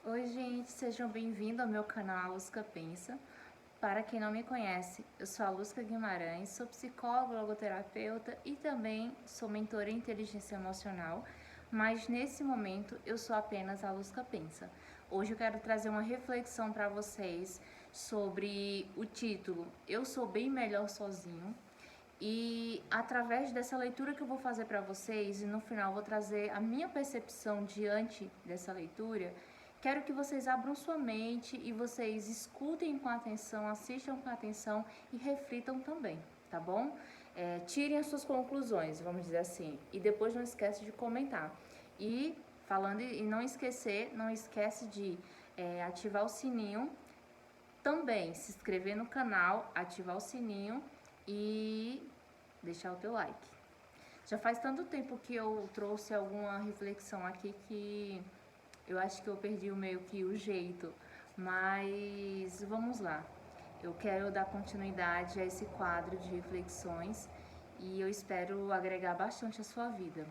Oi, gente, sejam bem-vindos ao meu canal Alusca Pensa. Para quem não me conhece, eu sou a Alusca Guimarães, sou psicóloga, logoterapeuta e também sou mentora em inteligência emocional, mas nesse momento eu sou apenas a Alusca Pensa. Hoje eu quero trazer uma reflexão para vocês sobre o título Eu Sou Bem Melhor Sozinho. E através dessa leitura que eu vou fazer para vocês, e no final vou trazer a minha percepção diante dessa leitura, quero que vocês abram sua mente e vocês escutem com atenção, assistam com atenção e reflitam também, tá bom? Tirem as suas conclusões, vamos dizer assim, e depois não esquece de comentar. E falando e não esquece de ativar o sininho, também se inscrever no canal, ativar o sininho e deixar o teu like. Já faz tanto tempo que eu trouxe alguma reflexão aqui que eu acho que eu perdi meio que o jeito, mas vamos lá. Eu quero dar continuidade a esse quadro de reflexões e eu espero agregar bastante à sua vida.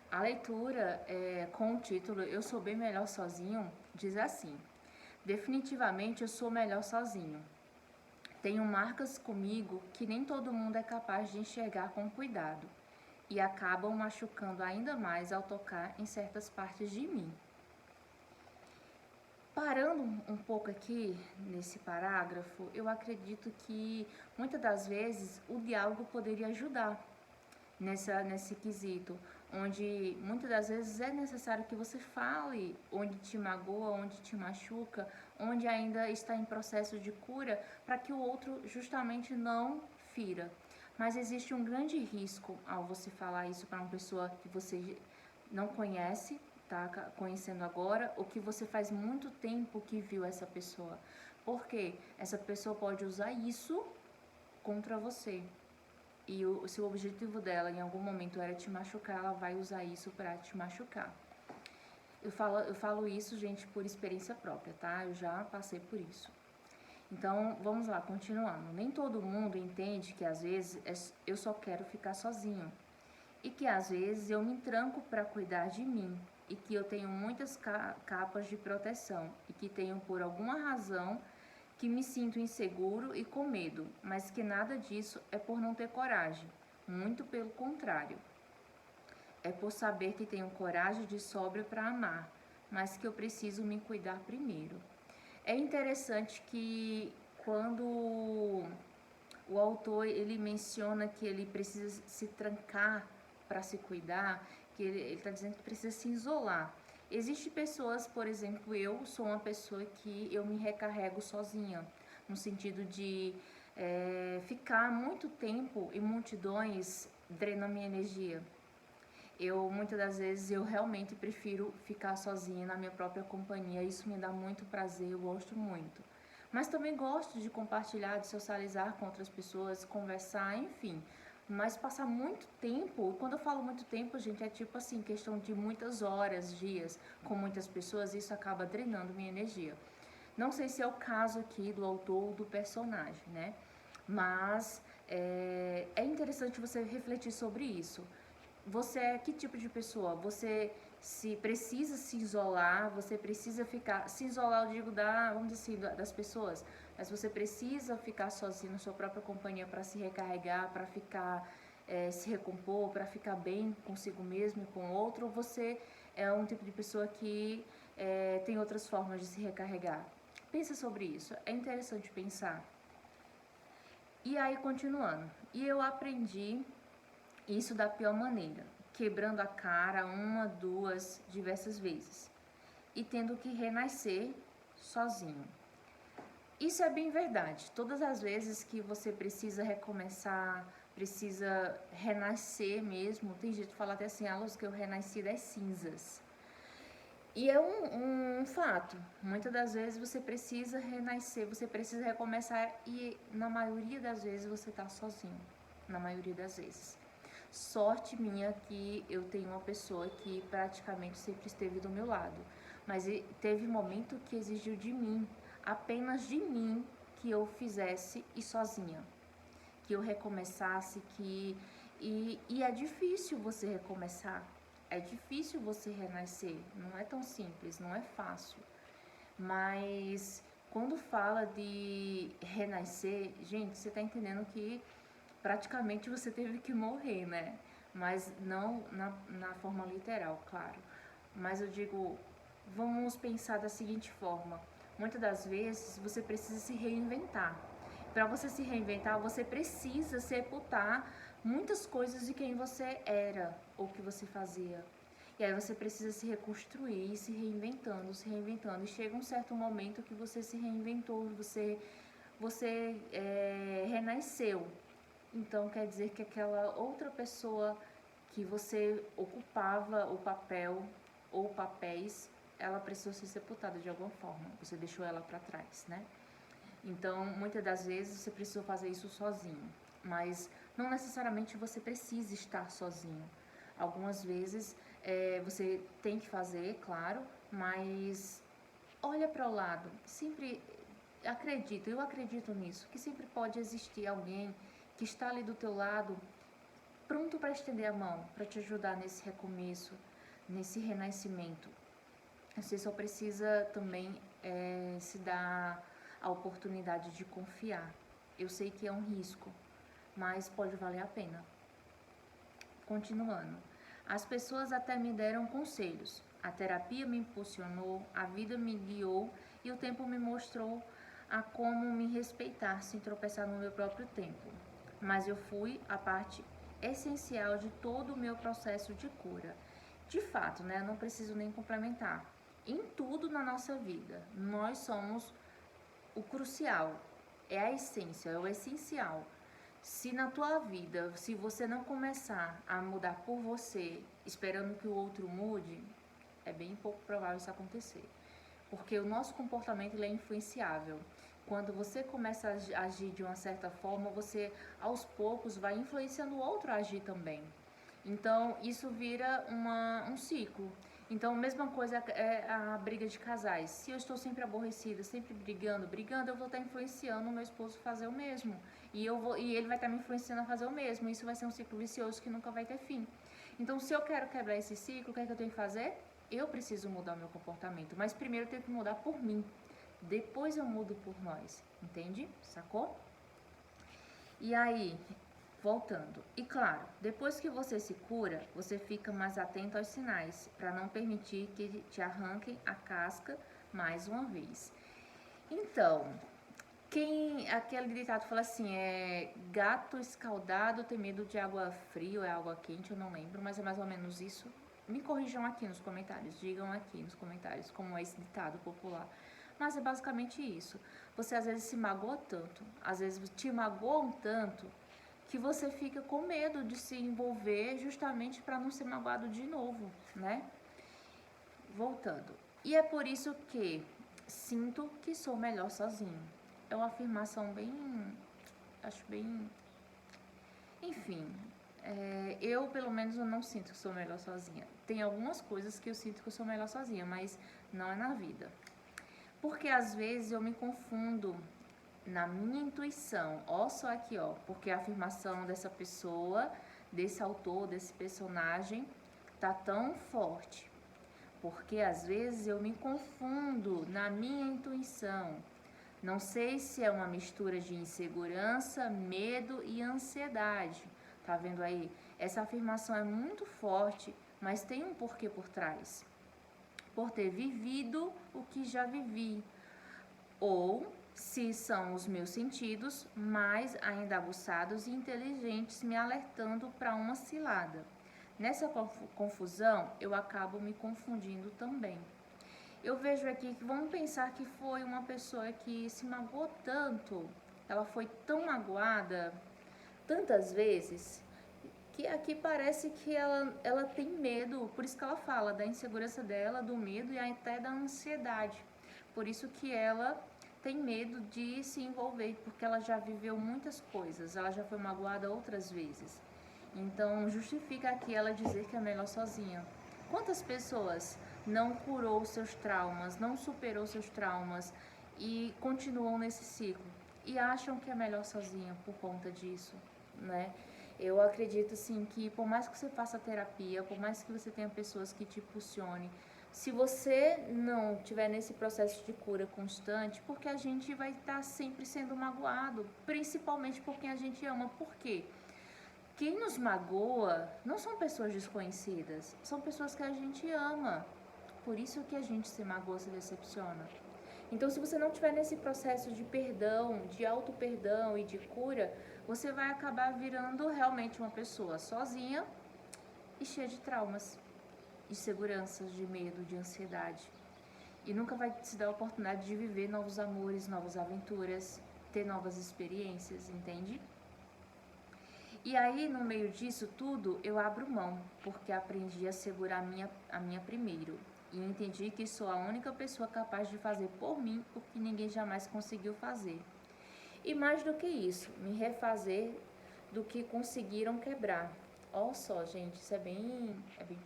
A leitura com o título Eu Sou Bem Melhor Sozinho diz assim: definitivamente eu sou melhor sozinho. Tenho marcas comigo que nem todo mundo é capaz de enxergar com cuidado e acabam machucando ainda mais ao tocar em certas partes de mim. Parando um pouco aqui nesse parágrafo, eu acredito que muitas das vezes o diálogo poderia ajudar nesse quesito, onde muitas das vezes é necessário que você fale onde te magoa, onde te machuca, onde ainda está em processo de cura, para que o outro justamente não fira. Mas existe um grande risco ao você falar isso para uma pessoa que você não conhece, tá conhecendo agora, ou que você faz muito tempo que viu essa pessoa. Porque essa pessoa pode usar isso contra você. E se o objetivo dela em algum momento era te machucar, ela vai usar isso para te machucar. Eu falo isso, gente, por experiência própria, tá? Eu já passei por isso. Então, vamos lá, continuando. Nem todo mundo entende que às vezes eu só quero ficar sozinho. E que às vezes eu me tranco para cuidar de mim. E que eu tenho muitas capas de proteção. E que tenho, por alguma razão, que me sinto inseguro e com medo, mas que nada disso é por não ter coragem, muito pelo contrário. É por saber que tenho coragem de sobra para amar, mas que eu preciso me cuidar primeiro. É interessante que quando o autor ele menciona que ele precisa se trancar para se cuidar, que ele está dizendo que precisa se isolar. Existem pessoas, por exemplo, eu sou uma pessoa que eu me recarrego sozinha, no sentido de ficar muito tempo em multidões drena minha energia. Muitas das vezes, eu realmente prefiro ficar sozinha na minha própria companhia. Isso me dá muito prazer, eu gosto muito. Mas também gosto de compartilhar, de socializar com outras pessoas, conversar, enfim. Mas passar muito tempo, quando eu falo muito tempo, gente, é tipo assim, questão de muitas horas, dias, com muitas pessoas, isso acaba drenando minha energia. Não sei se é o caso aqui do autor ou do personagem, né? Mas é interessante você refletir sobre isso. Você é que tipo de pessoa? Você se precisa se isolar, você precisa ficar, se isolar, eu digo vamos dizer assim, das pessoas, mas você precisa ficar sozinho na sua própria companhia para se recarregar, para ficar se recompor, para ficar bem consigo mesmo e com o outro, ou você é um tipo de pessoa que tem outras formas de se recarregar? Pensa sobre isso, é interessante pensar. E aí, continuando, e eu aprendi isso da pior maneira, quebrando a cara uma, duas, diversas vezes e tendo que renascer sozinho. Isso é bem verdade. Todas as vezes que você precisa recomeçar, precisa renascer mesmo, tem gente que fala até assim, Luz, que eu renasci das cinzas. E é um fato. Muitas das vezes você precisa renascer, você precisa recomeçar e na maioria das vezes você tá sozinho. Na maioria das vezes. Sorte minha que eu tenho uma pessoa que praticamente sempre esteve do meu lado. Mas teve momento que exigiu de mim, apenas de mim, que eu fizesse e sozinha. Que eu recomeçasse, e é difícil você recomeçar. É difícil você renascer. Não é tão simples, não é fácil. Mas quando fala de renascer, gente, você tá entendendo que praticamente você teve que morrer, né? Mas não na forma literal, claro. Mas eu digo, vamos pensar da seguinte forma: muitas das vezes você precisa se reinventar. Para você se reinventar, você precisa sepultar muitas coisas de quem você era ou que você fazia. E aí você precisa se reconstruir, se reinventando, se reinventando. E chega um certo momento que você se reinventou, você renasceu. Então quer dizer que aquela outra pessoa que você ocupava o papel ou papéis, ela precisou ser sepultada de alguma forma. Você deixou ela para trás, né? Então, muitas das vezes você precisou fazer isso sozinho, mas não necessariamente você precisa estar sozinho. Algumas vezes você tem que fazer, claro, mas olha para o lado. Sempre acredito, eu acredito nisso, que sempre pode existir alguém que está ali do teu lado, pronto para estender a mão, para te ajudar nesse recomeço, nesse renascimento. Você só precisa também se dar a oportunidade de confiar. Eu sei que é um risco, mas pode valer a pena. Continuando. As pessoas até me deram conselhos. A terapia me impulsionou, a vida me guiou e o tempo me mostrou a como me respeitar sem tropeçar no meu próprio tempo. Mas eu fui a parte essencial de todo o meu processo de cura. De fato, né, eu não preciso nem complementar. Em tudo na nossa vida, nós somos o crucial, é a essência, é o essencial. Se na tua vida, se você não começar a mudar por você, esperando que o outro mude, é bem pouco provável isso acontecer. Porque o nosso comportamento ele é influenciável. Quando você começa a agir de uma certa forma, você aos poucos vai influenciando o outro a agir também. Então, isso vira um ciclo. Então, a mesma coisa é a briga de casais. Se eu estou sempre aborrecida, sempre brigando, eu vou estar influenciando o meu esposo a fazer o mesmo. E ele vai estar me influenciando a fazer o mesmo. Isso vai ser um ciclo vicioso que nunca vai ter fim. Então, se eu quero quebrar esse ciclo, o que é que eu tenho que fazer? Eu preciso mudar o meu comportamento. Mas primeiro eu tenho que mudar por mim. Depois eu mudo por nós. Entende? Sacou? E aí, voltando. E claro, depois que você se cura, você fica mais atento aos sinais, para não permitir que te arranquem a casca mais uma vez. Então, aquele ditado fala assim, gato escaldado tem medo de água fria ou é água quente, eu não lembro, mas é mais ou menos isso. Me corrijam aqui nos comentários, digam aqui nos comentários como é esse ditado popular. Mas é basicamente isso. Você às vezes se magoa tanto, às vezes te magoam tanto, que você fica com medo de se envolver justamente para não ser magoado de novo, né? Voltando. E é por isso que sinto que sou melhor sozinho. É uma afirmação bem... acho bem... Enfim, eu pelo menos eu não sinto que sou melhor sozinha. Tem algumas coisas que eu sinto que eu sou melhor sozinha, mas não é na vida. Porque às vezes eu me confundo na minha intuição, ó só aqui, ó, porque a afirmação dessa pessoa, desse autor, desse personagem, tá tão forte. Porque às vezes eu me confundo na minha intuição. Não sei se é uma mistura de insegurança, medo e ansiedade. Tá vendo aí? Essa afirmação é muito forte, mas tem um porquê por trás. Por ter vivido o que já vivi. Ou se são os meus sentidos mais ainda aguçados e inteligentes me alertando para uma cilada. Nessa confusão, eu acabo me confundindo também. Eu vejo aqui que vamos pensar que foi uma pessoa que se magoou tanto, ela foi tão magoada tantas vezes, que aqui parece que ela tem medo, por isso que ela fala da insegurança dela, do medo e até da ansiedade. Por isso que ela tem medo de se envolver, porque ela já viveu muitas coisas, ela já foi magoada outras vezes. Então, justifica aqui ela dizer que é melhor sozinha. Quantas pessoas não curou seus traumas, não superou seus traumas e continuam nesse ciclo e acham que é melhor sozinha por conta disso, né? Eu acredito, assim, que por mais que você faça terapia, por mais que você tenha pessoas que te impulsionem, Se você não tiver nesse processo de cura constante, porque a gente vai estar sempre sendo magoado, principalmente por quem a gente ama. Por quê? Quem nos magoa não são pessoas desconhecidas, são pessoas que a gente ama. Por isso que a gente se magoa, se decepciona. Então, se você não estiver nesse processo de perdão, de auto-perdão e de cura, você vai acabar virando realmente uma pessoa sozinha e cheia de traumas, de inseguranças, de medo, de ansiedade. E nunca vai te dar a oportunidade de viver novos amores, novas aventuras, ter novas experiências, entende? E aí, no meio disso tudo, eu abro mão, porque aprendi a segurar a minha primeiro. E entendi que sou a única pessoa capaz de fazer por mim o que ninguém jamais conseguiu fazer. E mais do que isso, me refazer do que conseguiram quebrar. Olha só, gente, isso é bem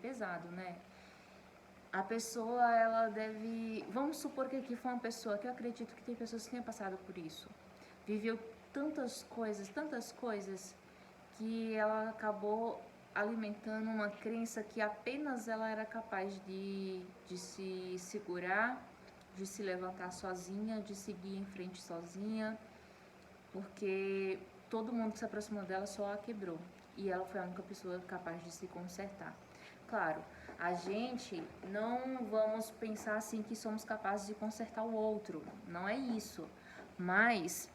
pesado, né? A pessoa, ela deve... Vamos supor que aqui foi uma pessoa, que eu acredito que tem pessoas que tenham passado por isso. Viveu tantas coisas, que ela acabou alimentando uma crença que apenas ela era capaz de se segurar, de se levantar sozinha, de seguir em frente sozinha, porque todo mundo que se aproximou dela só a quebrou, e ela foi a única pessoa capaz de se consertar. Claro, a gente não vamos pensar assim que somos capazes de consertar o outro, não é isso, mas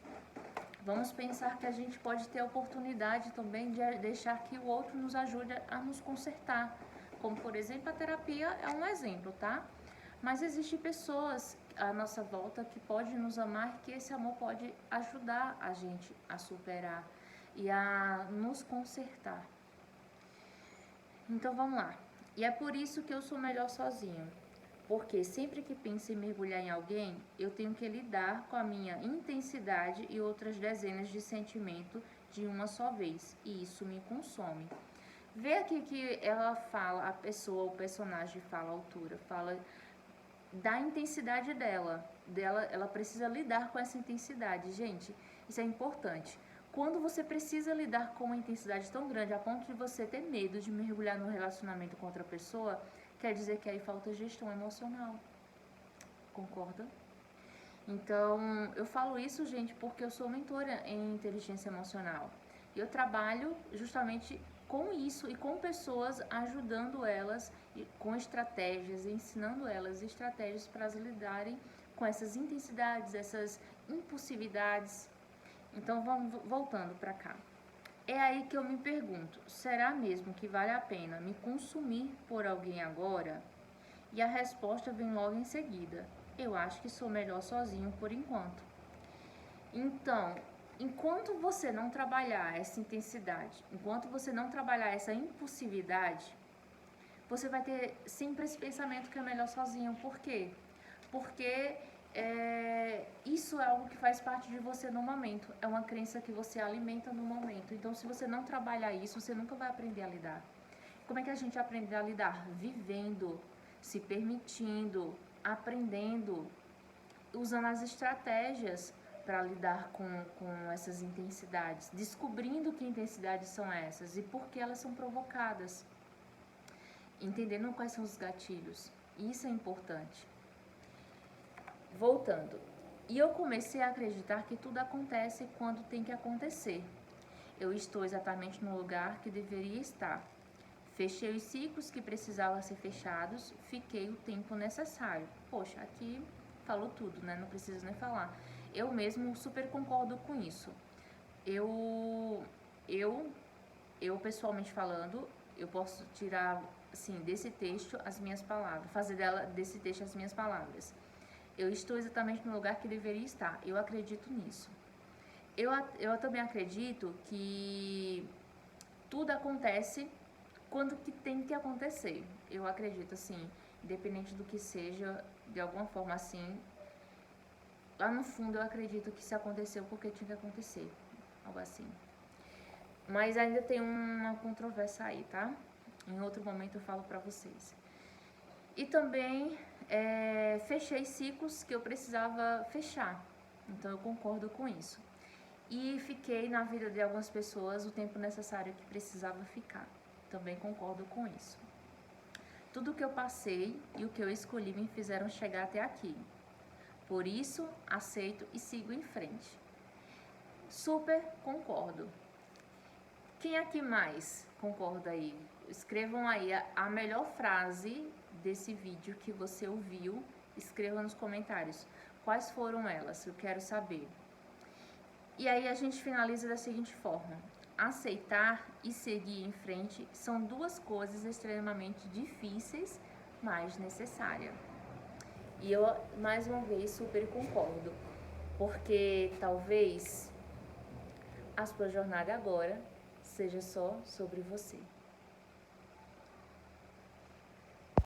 vamos pensar que a gente pode ter a oportunidade também de deixar que o outro nos ajude a nos consertar. Como, por exemplo, a terapia é um exemplo, tá? Mas existem pessoas à nossa volta que podem nos amar, que esse amor pode ajudar a gente a superar e a nos consertar. Então, vamos lá. E é por isso que eu sou melhor sozinho. Porque sempre que penso em mergulhar em alguém, eu tenho que lidar com a minha intensidade e outras dezenas de sentimentos de uma só vez. E isso me consome. Vê aqui que ela fala, a pessoa, o personagem fala, a autora, fala da intensidade dela. Ela precisa lidar com essa intensidade. Gente, isso é importante. Quando você precisa lidar com uma intensidade tão grande a ponto de você ter medo de mergulhar no relacionamento com outra pessoa, quer dizer que aí falta gestão emocional. Concorda? Então, eu falo isso, gente, porque eu sou mentora em inteligência emocional. E eu trabalho justamente com isso e com pessoas, ajudando elas com estratégias, ensinando elas estratégias para elas lidarem com essas intensidades, essas impulsividades. Então, vamos voltando para cá. É aí que eu me pergunto, será mesmo que vale a pena me consumir por alguém agora? E a resposta vem logo em seguida. Eu acho que sou melhor sozinho por enquanto. Então, enquanto você não trabalhar essa intensidade, enquanto você não trabalhar essa impulsividade, você vai ter sempre esse pensamento que é melhor sozinho. Por quê? Porque isso é algo que faz parte de você no momento. É uma crença que você alimenta no momento. Então, se você não trabalhar isso, você nunca vai aprender a lidar. Como é que a gente aprende a lidar? Vivendo, se permitindo, aprendendo, usando as estratégias para lidar com essas intensidades, descobrindo que intensidades são essas e por que elas são provocadas, entendendo quais são os gatilhos. Isso é importante. Voltando, e eu comecei a acreditar que tudo acontece quando tem que acontecer. Eu estou exatamente no lugar que deveria estar. Fechei os ciclos que precisavam ser fechados, fiquei o tempo necessário. Poxa, aqui falou tudo, né? Não preciso nem falar. Eu mesmo super concordo com isso. Eu pessoalmente falando, eu posso tirar, assim, desse texto as minhas palavras, fazer desse texto as minhas palavras. Eu estou exatamente no lugar que deveria estar. Eu acredito nisso. Eu também acredito que tudo acontece quando que tem que acontecer. Eu acredito, assim, independente do que seja, de alguma forma assim, lá no fundo eu acredito que se aconteceu porque tinha que acontecer. Algo assim. Mas ainda tem uma controvérsia aí, tá? Em outro momento eu falo pra vocês. E também fechei ciclos que eu precisava fechar. Então eu concordo com isso. E fiquei na vida de algumas pessoas o tempo necessário que precisava ficar. Também concordo com isso. Tudo que eu passei e o que eu escolhi me fizeram chegar até aqui. Por isso, aceito e sigo em frente. Super concordo. Quem aqui mais concorda aí? Escrevam aí a melhor frase desse vídeo que você ouviu. Escreva nos comentários. Quais foram elas? Eu quero saber. E aí a gente finaliza da seguinte forma. Aceitar e seguir em frente são duas coisas extremamente difíceis, mas necessárias. E eu, mais uma vez, super concordo. Porque talvez a sua jornada agora seja só sobre você.